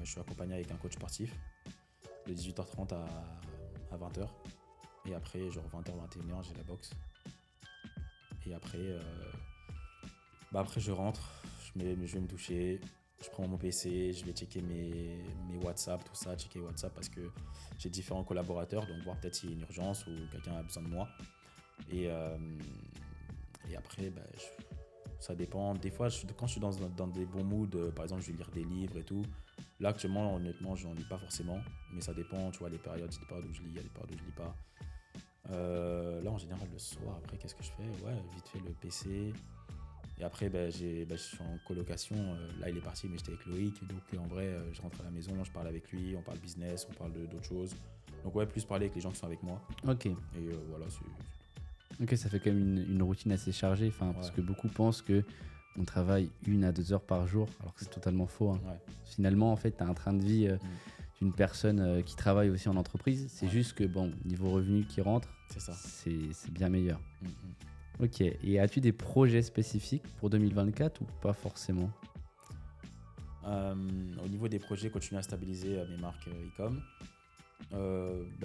Je suis accompagné avec un coach sportif de 18h30 à 20h. Et après, genre 20h, 21h, j'ai la boxe. Et après, après je rentre, je vais me doucher, je prends mon PC, je vais checker mes WhatsApp, tout ça, checker WhatsApp parce que j'ai différents collaborateurs, donc voir peut-être s'il y a une urgence ou quelqu'un a besoin de moi. Et, après, ça dépend. Des fois, quand je suis dans des bons moods, par exemple, je vais lire des livres et tout. Là, actuellement, honnêtement, je n'en lis pas forcément, mais ça dépend, tu vois, les périodes. Il y a des périodes où je lis, il y a des périodes où je lis pas. Là, en général, le soir, après, qu'est-ce que je fais? Ouais, vite fait le PC. Et après, je suis en colocation. Là, il est parti, mais j'étais avec Loïc. Donc, en vrai, je rentre à la maison, je parle avec lui, on parle business, on parle d'autres choses. Donc, ouais, plus parler avec les gens qui sont avec moi.
Ok.
Et voilà,
Ok, ça fait quand même une routine assez chargée, parce
Ouais.
que beaucoup pensent que on travaille 1 à 2 heures par jour, alors que c'est totalement faux, hein.
Ouais.
Finalement, en fait, tu as un train de vie d'une personne qui travaille aussi en entreprise. C'est
Ouais.
juste que, bon, niveau revenu qui rentre,
C'est ça.
c'est bien meilleur.
Mm, mm.
Ok, et as-tu des projets spécifiques pour 2024 ou pas forcément?
Au niveau des projets, continuer à stabiliser mes marques e-com.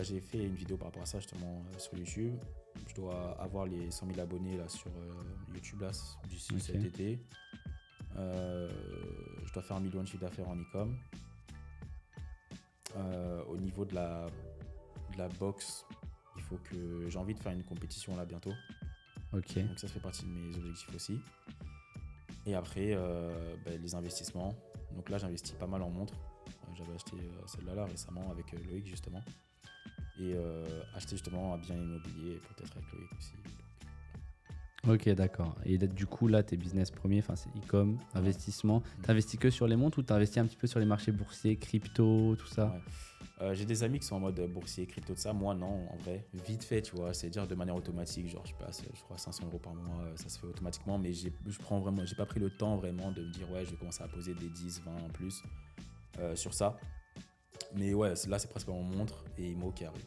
J'ai fait une vidéo par rapport à ça justement sur YouTube. Je dois avoir les 100 000 abonnés là, sur YouTube là, d'ici cet été. Je dois faire 1 million de chiffre d'affaires en e-com. Au niveau de la boxe, il faut que j'ai envie de faire une compétition là bientôt.
Ok.
Donc ça fait partie de mes objectifs aussi. Et après, les investissements. Donc là, j'investis pas mal en montres. J'avais acheté celle-là là, récemment avec Loïc justement. Et acheter justement un bien immobilier, peut-être avec Loïc aussi.
Ok, d'accord. Et là, du coup, là, tes business premiers, c'est e-com, investissement. T'investis que sur les montres ou t'investis un petit peu sur les marchés boursiers, crypto, tout ça?
Ouais. J'ai des amis qui sont en mode boursier, crypto, de ça. Moi, non, en vrai. Vite fait, tu vois. C'est dire de manière automatique. Genre, je passe, je crois, 500 euros par mois. Ça se fait automatiquement. Mais j'ai pas pris le temps vraiment de me dire, ouais, je vais commencer à poser des 10, 20 en plus sur ça. Mais ouais, là, c'est principalement montre et IMO qui arrive.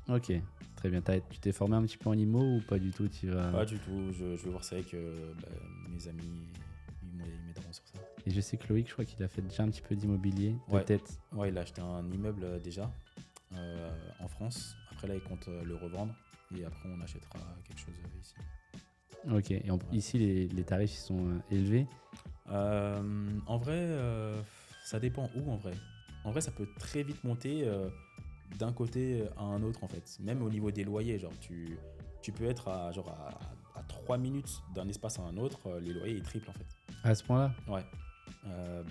Ok, très bien. Tu t'es formé un petit peu en IMO ou pas du tout?
Pas du tout. Je vais voir ça avec mes amis. Ils m'aideront sur ça.
Et je sais que Loïc, je crois qu'il a fait déjà un petit peu d'immobilier, de tête.
Ouais, il a acheté un immeuble déjà en France. Après, là, il compte le revendre. Et après, on achètera quelque chose ici.
Ok, et ici, les tarifs ils sont élevés?
En vrai, ça dépend où en vrai. En vrai, ça peut très vite monter d'un côté à un autre en fait. Même au niveau des loyers, genre tu peux être à 3 minutes d'un espace à un autre, les loyers ils triplent en fait.
À ce point-là?
Ouais.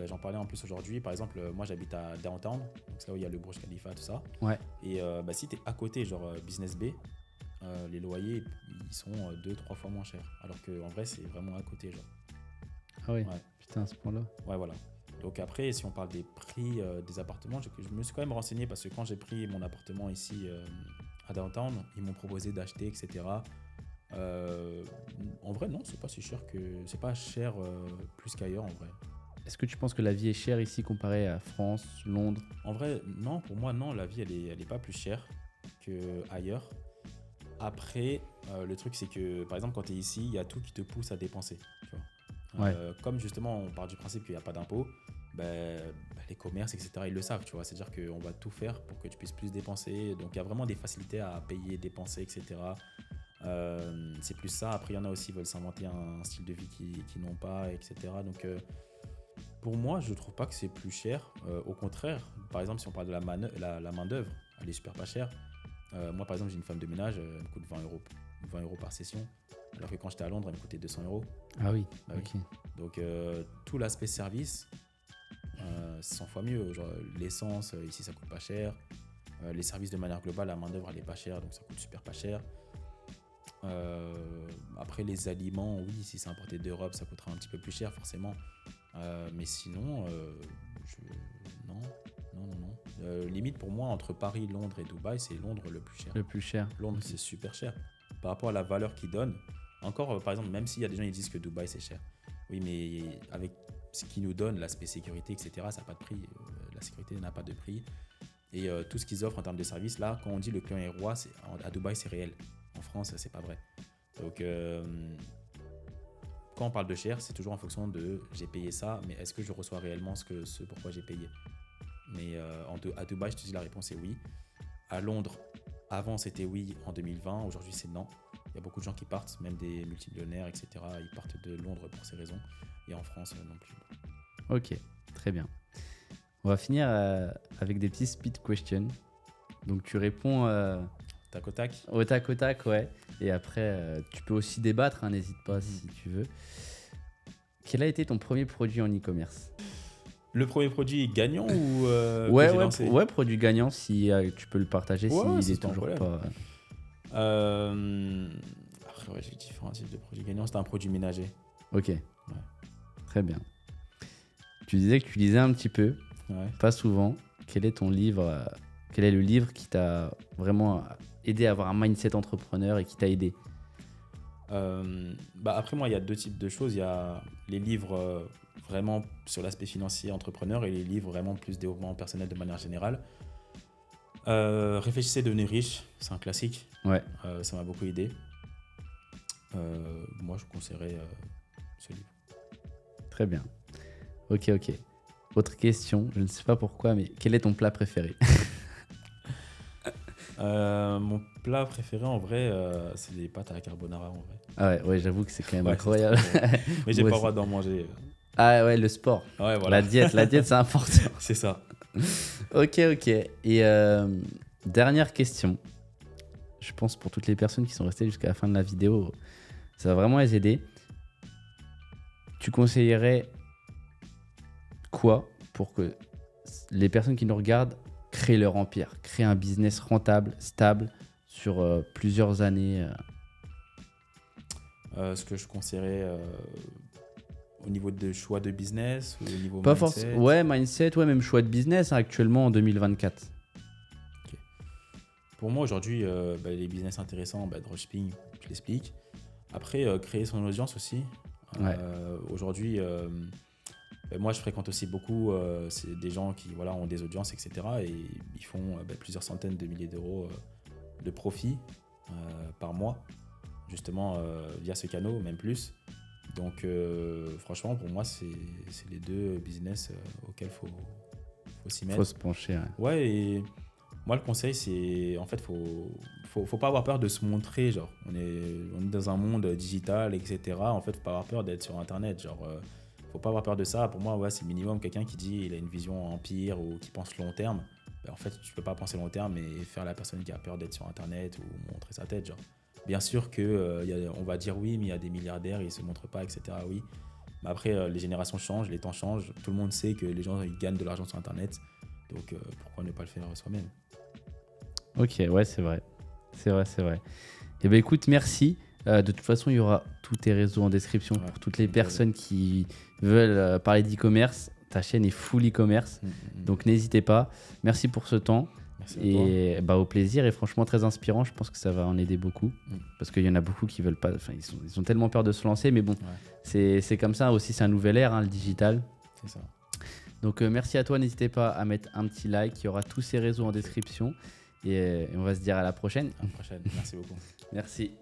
J'en parlais en plus aujourd'hui. Par exemple, moi j'habite à Downtown, donc c'est là où il y a le Burj Khalifa, tout ça.
Ouais.
Et si tu es à côté, genre Business Bay, les loyers ils sont 2-3 fois moins chers. Alors qu'en vrai, c'est vraiment à côté, genre.
Ah ouais,
Ouais.
putain, à ce point-là.
Ouais, voilà. Donc après, si on parle des prix des appartements, je me suis quand même renseigné parce que quand j'ai pris mon appartement ici à Downtown, ils m'ont proposé d'acheter, etc. En vrai, non, c'est pas si cher que c'est pas cher plus qu'ailleurs en vrai.
Est-ce que tu penses que la vie est chère ici comparée à France, Londres?
En vrai, non, pour moi, non, la vie elle est pas plus chère qu'ailleurs. Après, le truc c'est que par exemple, quand tu es ici, il y a tout qui te pousse à dépenser. Tu vois.
Ouais.
Comme justement, on part du principe qu'il n'y a pas d'impôt, les commerces, etc., ils le savent. Tu vois. C'est-à-dire qu'on va tout faire pour que tu puisses plus dépenser. Donc il y a vraiment des facilités à payer, dépenser, etc. C'est plus ça. Après, il y en a aussi qui veulent s'inventer un style de vie qui n'ont pas, etc. Donc, pour moi, je ne trouve pas que c'est plus cher. Au contraire, par exemple, si on parle de la main-d'œuvre, elle est super pas chère. Moi, par exemple, j'ai une femme de ménage, elle me coûte 20 euros par session. Alors que quand j'étais à Londres, elle me coûtait 200 euros.
Ah oui,
Bah
ok.
oui. Donc, tout l'aspect service, c'est 100 fois mieux. Genre, l'essence, ici, ça coûte pas cher. Les services de manière globale, la main-d'œuvre, elle est pas chère, donc ça coûte super pas cher. Après les aliments, oui, si c'est importé d'Europe, ça coûtera un petit peu plus cher forcément. Mais sinon, non. Limite pour moi, entre Paris, Londres et Dubaï, c'est Londres le plus cher.
Le plus cher.
Londres, c'est super cher. Par rapport à la valeur qu'ils donnent. Encore, par exemple, même s'il y a des gens qui disent que Dubaï, c'est cher. Oui, mais avec ce qu'ils nous donnent, l'aspect sécurité, etc., ça n'a pas de prix. La sécurité n'a pas de prix. Et tout ce qu'ils offrent en termes de services, là, quand on dit le client est roi, à Dubaï, c'est réel. En France, c'est pas vrai. Donc, quand on parle de cher, c'est toujours en fonction de j'ai payé ça, mais est-ce que je reçois réellement ce pourquoi j'ai payé? Mais à Dubaï, je te dis la réponse est oui. À Londres, avant c'était oui en 2020, aujourd'hui c'est non. Il y a beaucoup de gens qui partent, même des multimillionnaires, etc. Ils partent de Londres pour ces raisons. Et en France, non plus.
Ok, très bien. On va finir avec des petits speed questions. Donc tu réponds
Tac au tac.
au tac au tac, ouais. Et après, tu peux aussi débattre, hein, n'hésite pas si tu veux. Quel a été ton premier produit en e-commerce?
Le premier produit gagnant ou
Ouais,
que j'ai lancé?
ouais, produit gagnant, si tu peux le partager,
Ouais,
s'il
c'est
est
pas un
toujours
problème.
pas...
Après, ouais, j'ai différents types de produits gagnants. C'était un produit ménager.
Ok, très bien. Tu disais que tu lisais un petit peu,
Ouais.
pas souvent. Quel est ton livre quel est le livre qui t'a vraiment aidé à avoir un mindset entrepreneur et qui t'a aidé?
Après, moi, il y a deux types de choses. Il y a les livres vraiment sur l'aspect financier entrepreneur et les livres vraiment plus développement personnel de manière générale. Réfléchissez, devenez riche, c'est un classique.
Ouais.
Ça m'a beaucoup aidé. Moi, je conseillerais ce livre.
Très bien. Ok. Autre question, je ne sais pas pourquoi, mais quel est ton plat préféré?
Mon plat préféré, en vrai, c'est les pâtes à la carbonara, en vrai.
Ah ouais, j'avoue que c'est quand même
Ouais,
incroyable.
c'est trop bon. Mais j'ai
Moi
pas le
aussi.
droit d'en manger.
Ah ouais, le sport.
Ouais, voilà.
La diète, c'est important.
C'est ça.
Ok. Et dernière question. Je pense pour toutes les personnes qui sont restées jusqu'à la fin de la vidéo, ça va vraiment les aider. Tu conseillerais quoi pour que les personnes qui nous regardent créent leur empire, créent un business rentable, stable sur plusieurs années?
Ce que je conseillerais au niveau de choix de business ou au niveau
Pas
mindset.
forcément. Ouais, mindset, ouais, même choix de business hein, actuellement en 2024.
Pour moi, aujourd'hui, les business intéressants, dropshipping, je l'explique. Après, créer son audience aussi.
Ouais.
Aujourd'hui, moi, je fréquente aussi beaucoup c'est des gens qui ont des audiences, etc. Et ils font plusieurs centaines de milliers d'euros de profit par mois, justement, via ce canal, même plus. Donc, franchement, pour moi, c'est les deux business auxquels il faut s'y mettre.
Faut se pencher.
Ouais, et moi, le conseil, c'est en fait, faut pas avoir peur de se montrer. Genre, on est dans un monde digital, etc. En fait, faut pas avoir peur d'être sur Internet. Genre, faut pas avoir peur de ça. Pour moi, c'est minimum quelqu'un qui dit il a une vision empire ou qui pense long terme. En fait, tu peux pas penser long terme et faire la personne qui a peur d'être sur Internet ou montrer sa tête. Genre, bien sûr que on va dire oui, mais il y a des milliardaires, ils se montrent pas, etc. Oui. Mais après, les générations changent, les temps changent. Tout le monde sait que les gens ils gagnent de l'argent sur Internet. Donc, pourquoi ne pas le faire soi-même?
Ok, ouais, c'est vrai. C'est vrai. Et ben écoute, merci. De toute façon, il y aura tous tes réseaux en description pour toutes les personnes qui veulent parler d'e-commerce. ta chaîne est full e-commerce. Donc n'hésitez pas. Merci pour ce temps.
Merci à toi.
Au plaisir. Et franchement, très inspirant. Je pense que ça va en aider beaucoup. Parce qu'il y en a beaucoup qui veulent pas. Enfin, ils ont tellement peur de se lancer. Mais bon, c'est comme ça aussi. C'est un nouvel ère, hein, le digital.
C'est ça.
Donc merci à toi. N'hésitez pas à mettre un petit like. Il y aura tous ces réseaux en description. Et on va se dire à la prochaine.
À la prochaine. Merci beaucoup.
Merci.